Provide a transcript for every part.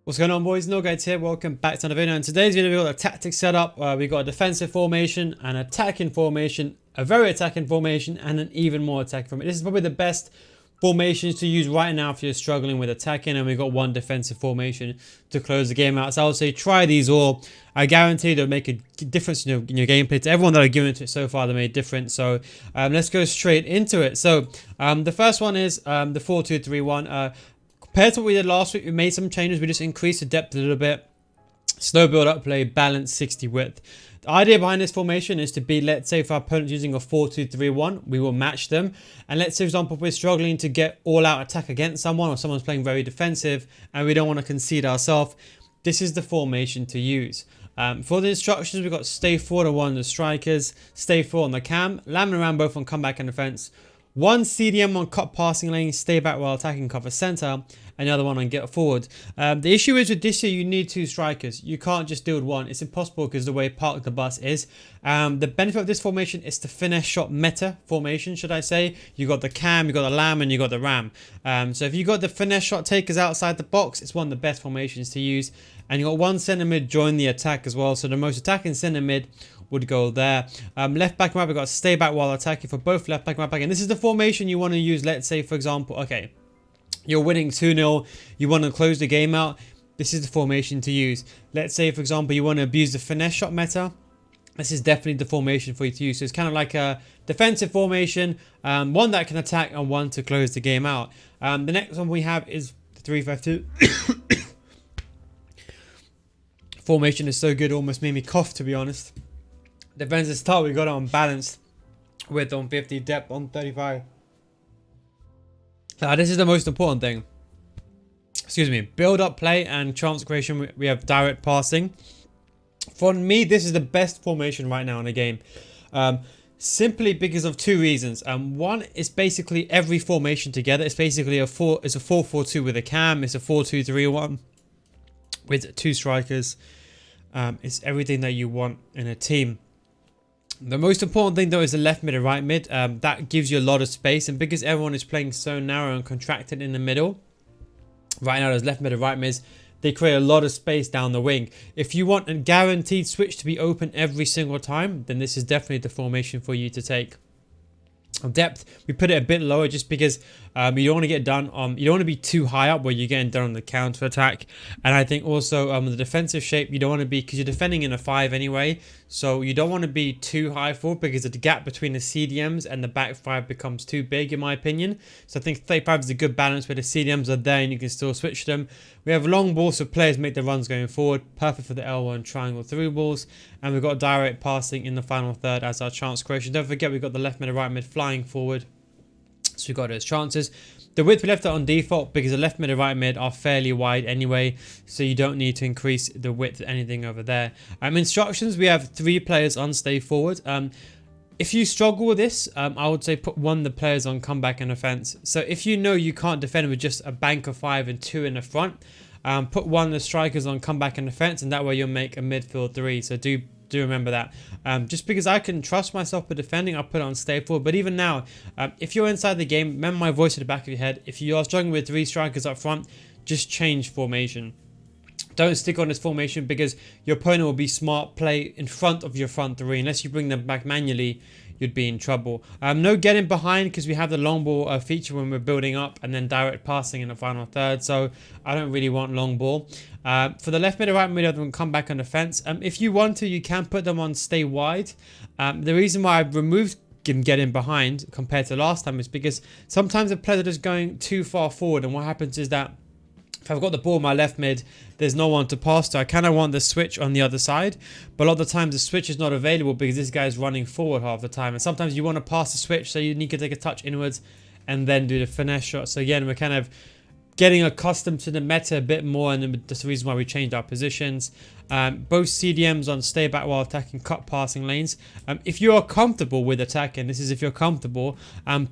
What's going on, boys? NealGuides here. Welcome back to another video. In today's video, we've got a tactics setup. We've got a defensive formation, an attacking formation, a very attacking formation, and an even more attacking formation. This is probably the best formations to use right now if you're struggling with attacking, and we've got one defensive formation to close the game out. So I would say try these all. I guarantee they'll make a difference in your gameplay. To everyone that I've given to it so far, they made a difference. So let's go straight into it. So the first one is the 4-2-3-1. Compared to what we did last week, we made some changes. We just increased the depth a little bit. Slow build up play, balance, 60 width. The idea behind this formation is to be, let's say if our opponent's using a 4-2-3-1, we will match them. And let's say, for example, if we're struggling to get all out attack against someone, or someone's playing very defensive and we don't want to concede ourselves, this is the formation to use. For the instructions, we've got stay forward on one of the strikers, stay forward on the cam, lambing around both on comeback and defense. One CDM on cut passing lane, stay back while attacking, cover center, and the other one on get forward. The issue is with this here, you need two strikers. You can't just deal with one. It's impossible because the way park the bus is. The benefit of this formation is the finesse shot meta formation, should I say. You got the cam, you got the lamb, and you got the ram. So if you got the finesse shot takers outside the box, it's one of the best formations to use. And you got one center mid join the attack as well. So the most attacking center mid would go there. Left back and right back, we've got stay back while attacking for both left back and right back. And this is the formation you want to use. Let's say, for example, okay, you're winning 2-0, you want to close the game out. This is the formation to use. Let's say, for example, you want to abuse the finesse shot meta. This is definitely the formation for you to use. So it's kind of like a defensive formation, one that can attack and one to close the game out. The next one we have is the 3-5-2. Formation is so good, almost made me cough, to be honest. Defensive start, we got it on balanced, width on 50, depth on 35. This is the most important thing. Excuse me. Build up play and chance creation. We have direct passing. For me, this is the best formation right now in the game. Simply because of two reasons. One is basically every formation together. It's basically a 4-4-2 with a cam. It's a 4-2-3-1 with two strikers. It's everything that you want in a team. The most important thing though is the left mid and right mid. That gives you a lot of space, and because everyone is playing so narrow and contracted in the middle, right now those left mid and right mids, they create a lot of space down the wing. If you want a guaranteed switch to be open every single time, then this is definitely the formation for you to take. Depth, we put it a bit lower just because you don't want to get done you don't want to be too high up where you're getting done on the counter attack. And I think also the defensive shape, you don't want to be, because you're defending in a 5 anyway, so you don't want to be too high forward because the gap between the CDMs and the back 5 becomes too big in my opinion. So I think 35 is a good balance where the CDMs are there and you can still switch them. We have long balls so players make the runs going forward, perfect for the L1 triangle through balls. And we've got direct passing in the final third as our chance creation. Don't forget we've got the left mid and right mid flying forward, so we've got those chances. The width we left it on default because the left mid and right mid are fairly wide anyway, so you don't need to increase the width anything over there. Instructions, we have 3 players on stay forward. If you struggle with this, I would say put one of the players on comeback and offense. So if you know you can't defend with just a bank of 5 and 2 in the front, put one of the strikers on comeback and defense, and that way you'll make a midfield 3. So do remember that. Just because I can trust myself with defending, I'll put it on stay forward. But even now, if you're inside the game, remember my voice at the back of your head. If you are struggling with 3 strikers up front, just change formation. Don't stick on this formation because your opponent will be smart, play in front of your front 3. Unless you bring them back manually, you'd be in trouble. No getting behind because we have the long ball feature when we're building up, and then direct passing in the final third. So I don't really want long ball. For the left mid and right mid, them come back on defense. If you want to, you can put them on stay wide. The reason why I've removed getting behind compared to last time is because sometimes the players are just going too far forward, and what happens is that if I've got the ball in my left mid, there's no one to pass to. I kind of want the switch on the other side, but a lot of the times the switch is not available because this guy's running forward half the time. And sometimes you want to pass the switch, so you need to take a touch inwards and then do the finesse shot. So again, we're kind of getting accustomed to the meta a bit more, and that's the reason why we changed our positions. Both CDMs on stay back while attacking, cut passing lanes. If you are comfortable with attacking, this is if you're comfortable,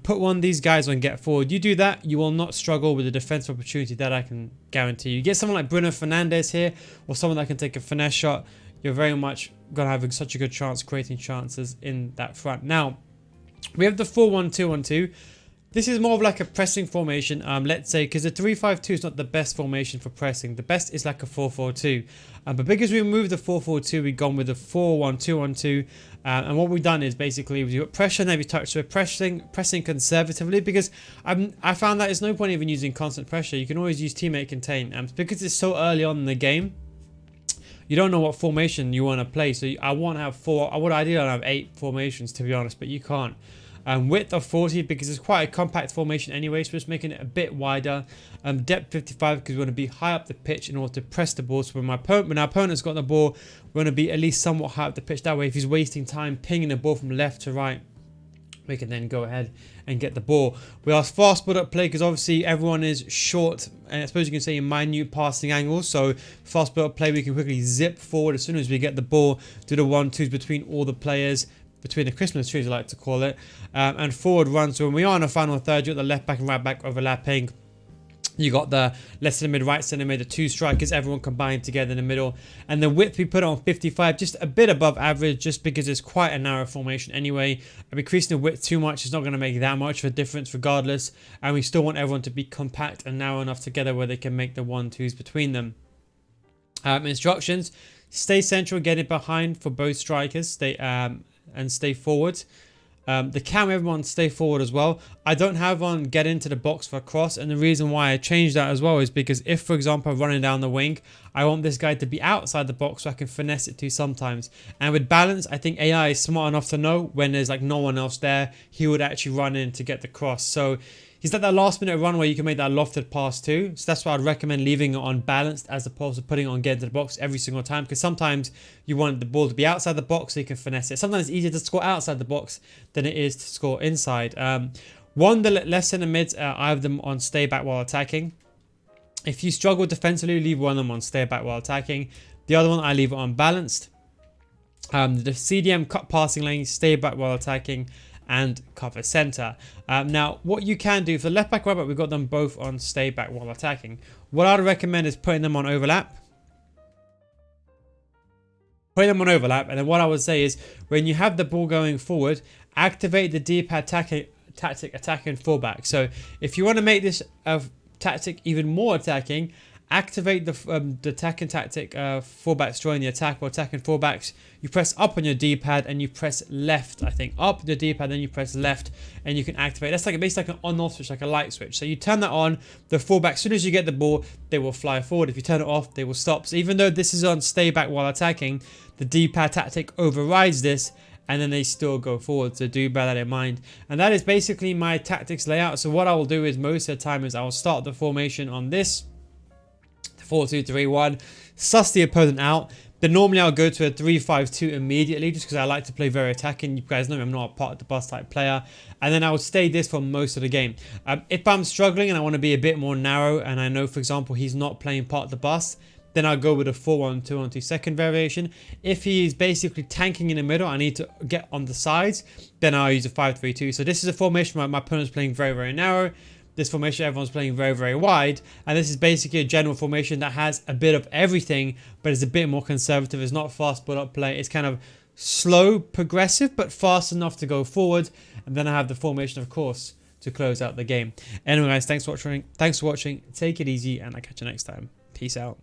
put one of these guys on get forward. You do that, you will not struggle with the defensive opportunity, that I can guarantee you. Get someone like Bruno Fernandes here, or someone that can take a finesse shot, you're very much going to have such a good chance creating chances in that front. Now, we have the 4-1-2-1-2. This is more of like a pressing formation, let's say, because the 3-5-2 is not the best formation for pressing. The best is like a 4-4-2. But because we removed the 4-4-2, we've gone with the 4-1-2-1-2. And what we've done is basically we got pressure and heavy touch. So we're pressing conservatively, because I found that there's no point even using constant pressure. You can always use teammate contain. Because it's so early on in the game, you don't know what formation you want to play. So I want to have 4. I would ideally have 8 formations, to be honest, but you can't. Width of 40 because it's quite a compact formation anyway, so just making it a bit wider. Depth 55 because we want to be high up the pitch in order to press the ball. So when our opponent's got the ball, we want to be at least somewhat high up the pitch. That way, if he's wasting time pinging the ball from left to right, we can then go ahead and get the ball. We ask fast build-up play because obviously everyone is short, and I suppose you can say in minute passing angles. So fast build-up play, we can quickly zip forward as soon as we get the ball, do the 1-2s between all the players, between the Christmas trees I like to call it, and forward run. So when we are in a final third, you got the left back and right back overlapping. You got the left centre mid, right centre mid, the 2 strikers, everyone combined together in the middle. And the width we put on 55, just a bit above average, just because it's quite a narrow formation anyway. And increasing the width too much is not going to make that much of a difference regardless. And we still want everyone to be compact and narrow enough together where they can make the 1-2s between them. Instructions: stay central, get it behind for both strikers. And stay forward. The cam, everyone stay forward as well. I don't have on get into the box for a cross, and the reason why I changed that as well is because if, for example, I'm running down the wing, I want this guy to be outside the box so I can finesse it too sometimes. And with balance, I think AI is smart enough to know when there's like no one else there, he would actually run in to get the cross. So he's like that last minute run where you can make that lofted pass too. So that's why I'd recommend leaving it on balanced as opposed to putting it on get into the box every single time. Because sometimes you want the ball to be outside the box so you can finesse it. Sometimes it's easier to score outside the box than it is to score inside. The left centre mids, I have them on stay back while attacking. If you struggle defensively, leave one of them on stay back while attacking. The other one, I leave it on balanced. The CDM cut passing lane, stay back while attacking, and cover center. Now, what you can do for left back, right back, we've got them both on stay back while attacking. What I'd recommend is putting them on overlap. And then what I would say is when you have the ball going forward, activate the D-pad tactic attacking fullback. So if you want to make this tactic even more attacking, activate the attacking tactic fullbacks join the attack, or attacking fullbacks. You press up on your D-pad and you press left, I think. Up the D-pad, then you press left and you can activate. That's like basically like an on-off switch, like a light switch. So you turn that on, the fullback, as soon as you get the ball, they will fly forward. If you turn it off, they will stop. So even though this is on stay back while attacking, the D-pad tactic overrides this, and then they still go forward. So do bear that in mind. And that is basically my tactics layout. So what I will do is most of the time is I will start the formation on this 4-2-3-1, suss the opponent out. Then normally I'll go to a 3-5-2 immediately, just because I like to play very attacking. You guys know I'm not a part of the bus type player. And then I will stay this for most of the game. If I'm struggling and I want to be a bit more narrow, and I know, for example, he's not playing part of the bus, then I'll go with a 4-1-2-1-2 second variation. If he's basically tanking in the middle, I need to get on the sides, then I'll use a 5-3-2. So this is a formation where my opponent's playing very, very narrow. This formation, everyone's playing very, very wide. And this is basically a general formation that has a bit of everything, but it's a bit more conservative. It's not fast build-up play. It's kind of slow, progressive, but fast enough to go forward. And then I have the formation, of course, to close out the game. Anyway, guys, thanks for watching. Take it easy, and I'll catch you next time. Peace out.